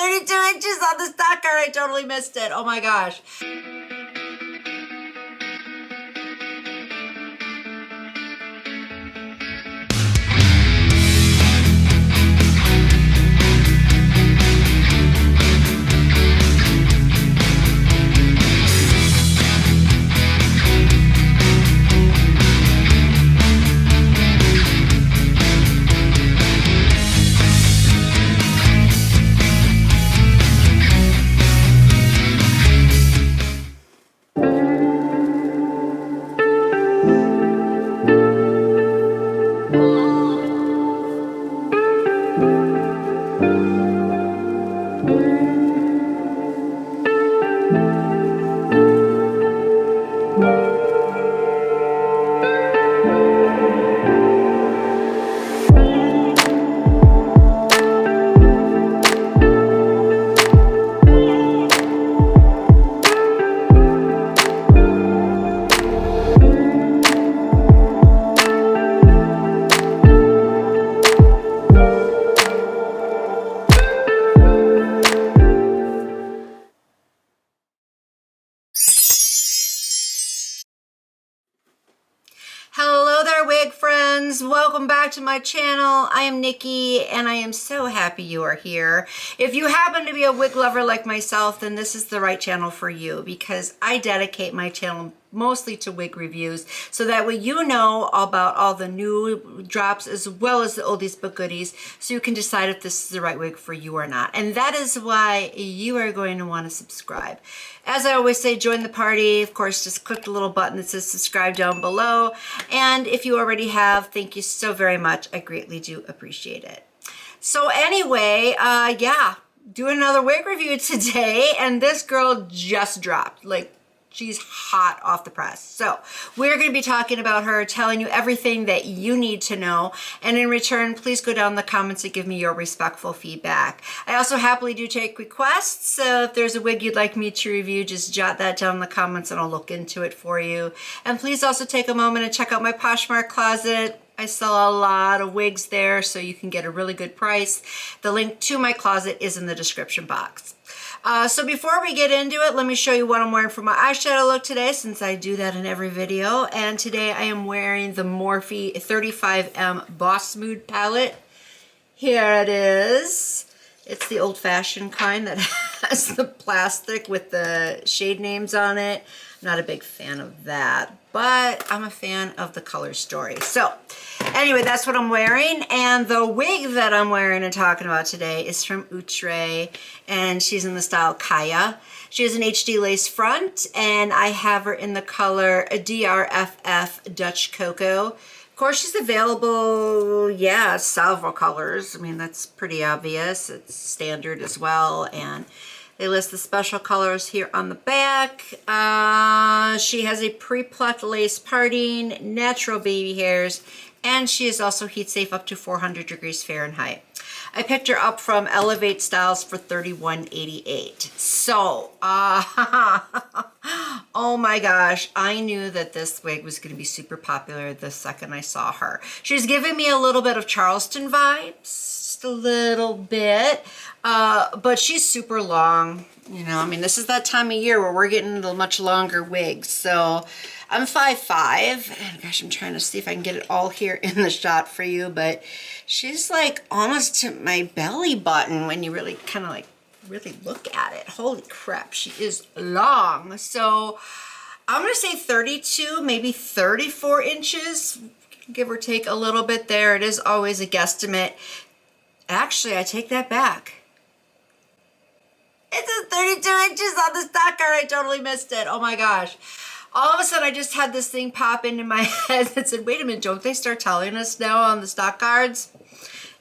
32 inches on the stock card. I totally missed it. Oh my gosh. Hello there, wig friends. Welcome back to my channel. I am Nikki and I am so happy you are here. If you happen to be a wig lover like myself, then this is the right channel for you because I dedicate my channel mostly to wig reviews, so that way you know about all the new drops as well as the oldies but goodies, so you can decide if this is the right wig for you or not. And that is why you are going to want to subscribe. As I always say, join the party. Of course, just click the little button that says subscribe down below. And if you already have, thank you so very much. I greatly do appreciate it. So anyway, yeah, doing another wig review today, and this girl just dropped. Like, she's hot off the press. So we're going to be talking about her, telling you everything that you need to know. And in return, please go down in the comments and give me your respectful feedback. I also happily do take requests. So if there's a wig you'd like me to review, just jot that down in the comments and I'll look into it for you. And please also take a moment and check out my Poshmark closet. I sell a lot of wigs there, so you can get a really good price. The link to my closet is in the description box. So before we get into it, let me show you what I'm wearing for my eyeshadow look today, since I do that in every video. And today I am wearing the Morphe 35M Boss Mood palette. Here it is. It's the old-fashioned kind that has the plastic with the shade names on it. I'm not a big fan of that, but I'm a fan of the color story. So anyway, that's what I'm wearing. And the wig that I'm wearing and talking about today is from Outre, and she's in the style Kaya. She has an HD lace front, and I have her in the color DRFF Dutch Cocoa. Of course, she's available, yeah, several colors. I mean, that's pretty obvious. It's standard as well, and they list the special colors here on the back. She has a pre-plucked lace parting, natural baby hairs, and she is also heat safe up to 400 degrees Fahrenheit. I picked her up from elevatestyles for $31.88. So, oh my gosh, I knew that this wig was going to be super popular the second I saw her. She's giving me a little bit of Charleston vibes, just a little bit, but she's super long. You know, I mean, this is that time of year where we're getting the much longer wigs. So I'm 5'5", and gosh, I'm trying to see if I can get it all here in the shot for you, but she's like almost to my belly button when you really kind of like really look at it. Holy crap, she is long. So I'm gonna say 32, maybe 34 inches, give or take a little bit there. It is always a guesstimate. Actually, I take that back. It says 32 inches on the stock card. I totally missed it. Oh my gosh. All of a sudden, I just had this thing pop into my head that said, wait a minute, don't they start telling us now on the stock cards?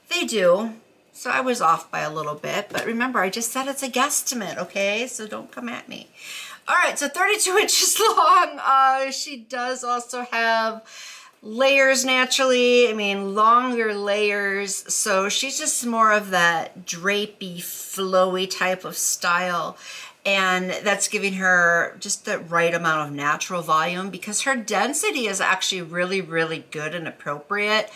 They do. So I was off by a little bit. But remember, I just said it's a guesstimate, okay? So don't come at me. All right, so 32 inches long. She does also have layers naturally. I mean, longer layers. So she's just more of that drapey, flowy type of style. And that's giving her just the right amount of natural volume because her density is actually really, really good and appropriate.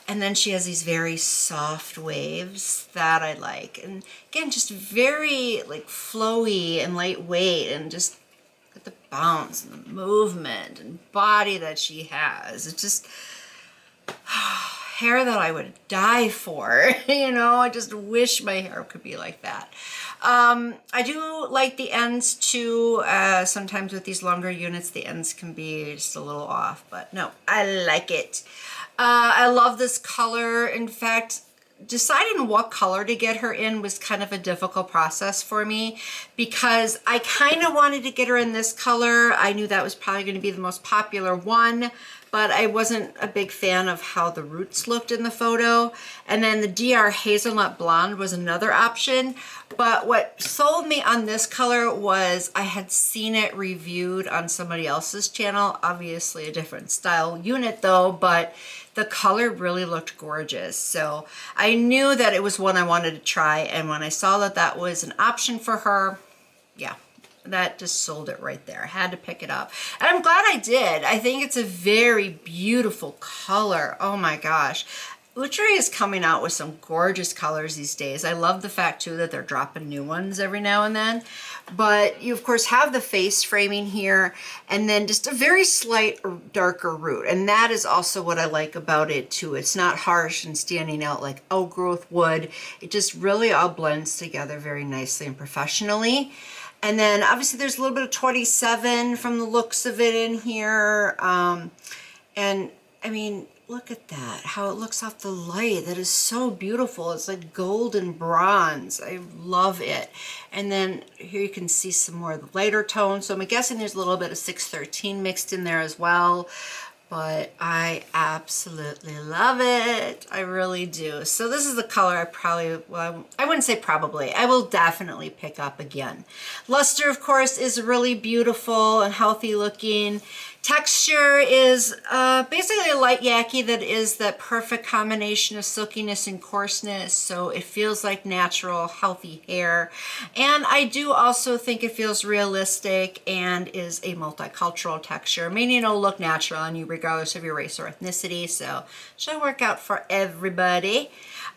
And then she has these very soft waves that I like. And again, just very like flowy and lightweight and just the bounce and the movement and body that she has. It's just hair that I would die for. You know, I just wish my hair could be like that. I do like the ends too. Sometimes with these longer units, the ends can be just a little off, but no, I like it. I love this color. In fact, deciding what color to get her in was kind of a difficult process for me because I kind of wanted to get her in this color. I knew that was probably going to be the most popular one, but I wasn't a big fan of how the roots looked in the photo. And then the DR Hazelnut Blonde was another option. But what sold me on this color was I had seen it reviewed on somebody else's channel, obviously a different style unit though, but the color really looked gorgeous. So I knew that it was one I wanted to try. And when I saw that that was an option for her, yeah, that just sold it right there. I had to pick it up. And I'm glad I did. I think it's a very beautiful color. Oh my gosh. Outre is coming out with some gorgeous colors these days. I love the fact too that they're dropping new ones every now and then. But you of course have the face framing here and then just a very slight darker root. And that is also what I like about it too. It's not harsh and standing out like outgrowth would. It just really all blends together very nicely and professionally. And then obviously there's a little bit of 27 from the looks of it in here. And I mean, look at that, how it looks off the light. That is so beautiful. It's like gold and bronze. I love it. And then here you can see some more of the lighter tones. So I'm guessing there's a little bit of 613 mixed in there as well. But I absolutely love it. I really do. So this is the color I probably, well, I wouldn't say probably, I will definitely pick up again. Luster, of course, is really beautiful and healthy looking. Texture is basically a light yaki that is that perfect combination of silkiness and coarseness, so it feels like natural, healthy hair. And I do also think it feels realistic and is a multicultural texture, meaning it'll look natural on you regardless of your race or ethnicity, so should work out for everybody.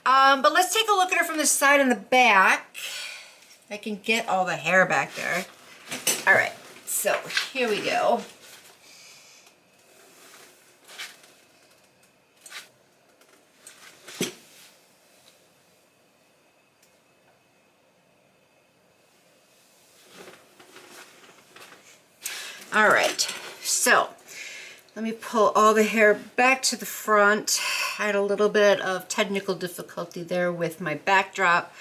But let's take a look at her from the side and the back. I can get all the hair back there. All right, so here we go. All right, so let me pull all the hair back to the front. I had a little bit of technical difficulty there with my backdrop.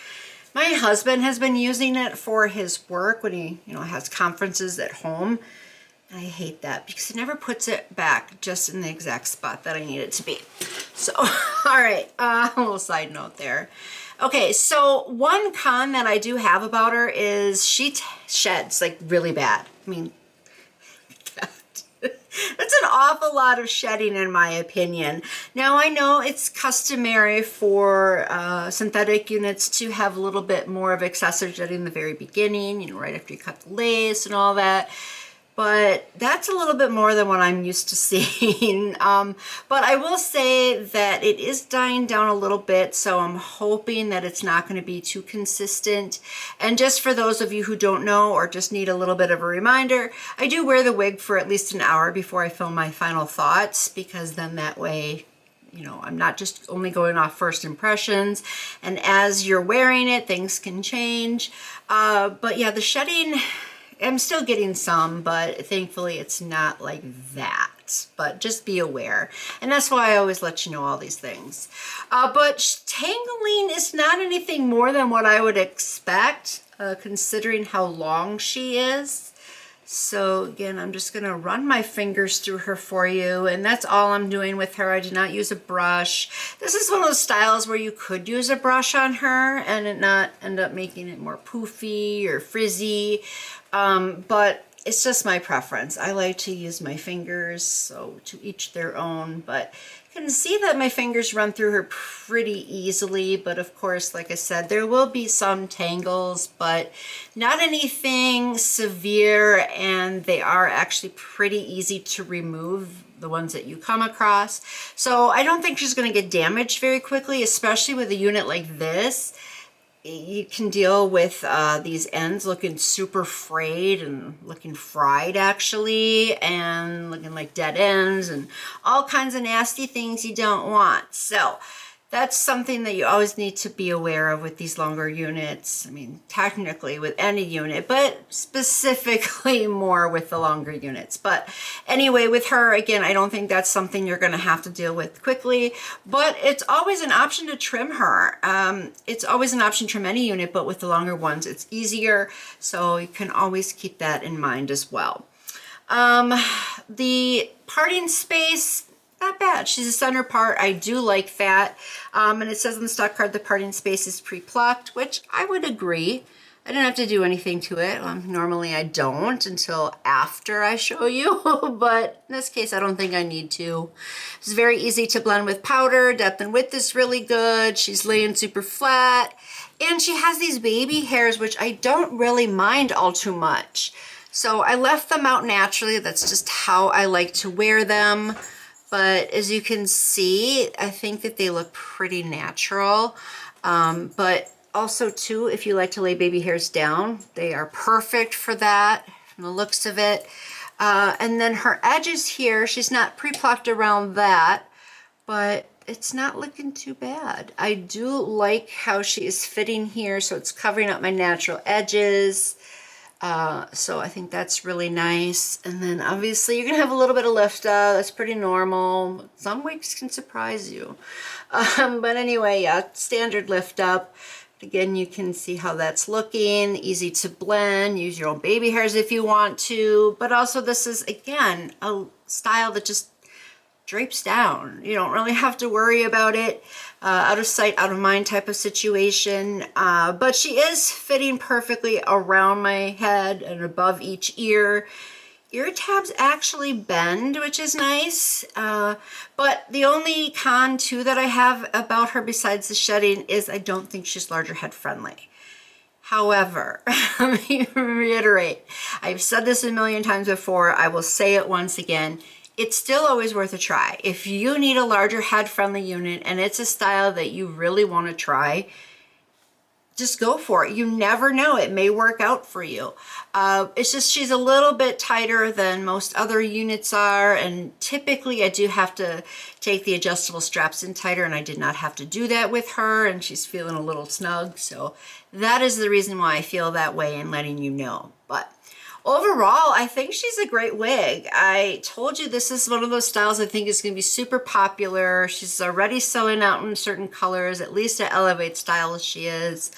My husband has been using it for his work when he, has conferences at home. And I hate that because he never puts it back just in the exact spot that I need it to be. So, all right, a little side note there. Okay, so one con that I do have about her is she sheds like really bad. I mean, that's an awful lot of shedding in my opinion. Now I know it's customary for synthetic units to have a little bit more of excessive shedding in the very beginning, right after you cut the lace and all that. But that's a little bit more than what I'm used to seeing. But I will say that it is dying down a little bit, so I'm hoping that it's not going to be too consistent. And just for those of you who don't know or just need a little bit of a reminder, I do wear the wig for at least an hour before I film my final thoughts, because then that way, I'm not just only going off first impressions. And as you're wearing it, things can change. But yeah, the shedding, I'm still getting some, but thankfully it's not like that. But just be aware. And that's why I always let you know all these things. But tangling is not anything more than what I would expect, considering how long she is. So again, I'm just going to run my fingers through her for you, and that's all I'm doing with her. I did not use a brush. This is one of those styles where you could use a brush on her and it not end up making it more poofy or frizzy. But it's just my preference. I like to use my fingers, so to each their own, but you can see that my fingers run through her pretty easily. But of course, like I said, there will be some tangles, but not anything severe, and they are actually pretty easy to remove, the ones that you come across. So I don't think she's going to get damaged very quickly, especially with a unit like this. You can deal with these ends looking super frayed and looking fried actually, and looking like dead ends and all kinds of nasty things you don't want. So that's something that you always need to be aware of with these longer units. I mean, technically with any unit, but specifically more with the longer units. But anyway, with her, again, I don't think that's something you're going to have to deal with quickly, but it's always an option to trim her. It's always an option to trim any unit, but with the longer ones, it's easier. So you can always keep that in mind as well. The parting space, not bad. She's a center part. I do like that. And it says on the stock card the parting space is pre-plucked, which I would agree. I didn't have to do anything to it. Normally I don't until after I show you, but in this case I don't think I need to. It's very easy to blend with powder. Depth and width is really good. She's laying super flat. And she has these baby hairs, which I don't really mind all too much. So I left them out naturally. That's just how I like to wear them. But as you can see, I think that they look pretty natural. But also too, if you like to lay baby hairs down, they are perfect for that from the looks of it. And then her edges here, she's not pre-plucked around that, but it's not looking too bad. I do like how she is fitting here, so it's covering up my natural edges. So I think that's really nice. And then obviously you're gonna have a little bit of lift up. That's pretty normal. Some wigs can surprise you. But anyway, yeah, standard lift up. Again, you can see how that's looking. Easy to blend. Use your own baby hairs if you want to. But also this is, again, a style that just drapes down. You don't really have to worry about it. Out of sight, out of mind type of situation. But she is fitting perfectly around my head and above each ear. Ear tabs actually bend, which is nice. But the only con too that I have about her besides the shedding is I don't think she's larger head friendly. However, let me reiterate, I've said this a million times before, I will say it once again, it's still always worth a try. If you need a larger head friendly unit and it's a style that you really want to try, just go for it. You never know, it may work out for you. It's just she's a little bit tighter than most other units are, and typically I do have to take the adjustable straps in tighter, and I did not have to do that with her, and she's feeling a little snug. So that is the reason why I feel that way and letting you know. But overall, I think she's a great wig. I told you this is one of those styles I think is going to be super popular. She's already selling out in certain colors, at least at Elevate Styles she is.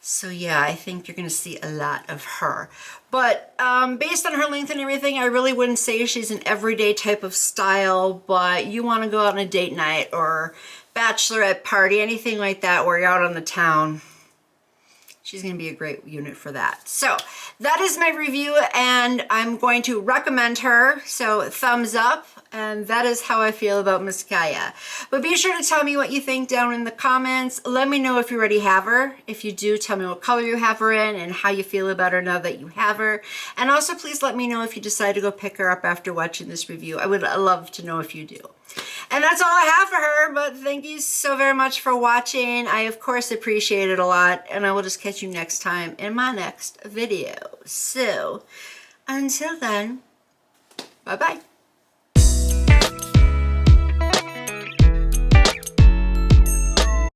So yeah, I think you're going to see a lot of her. But based on her length and everything, I really wouldn't say she's an everyday type of style, but you want to go out on a date night or bachelorette party, anything like that where you're out on the town, she's going to be a great unit for that. So that is my review, and I'm going to recommend her. So thumbs up, and that is how I feel about Miss Kaya. But be sure to tell me what you think down in the comments. Let me know if you already have her. If you do, tell me what color you have her in and how you feel about her now that you have her. And also please let me know if you decide to go pick her up after watching this review. I would love to know if you do. And that's all I have for her, but thank you so very much for watching. I, of course, appreciate it a lot, and I will just catch you next time in my next video. So, until then, bye-bye.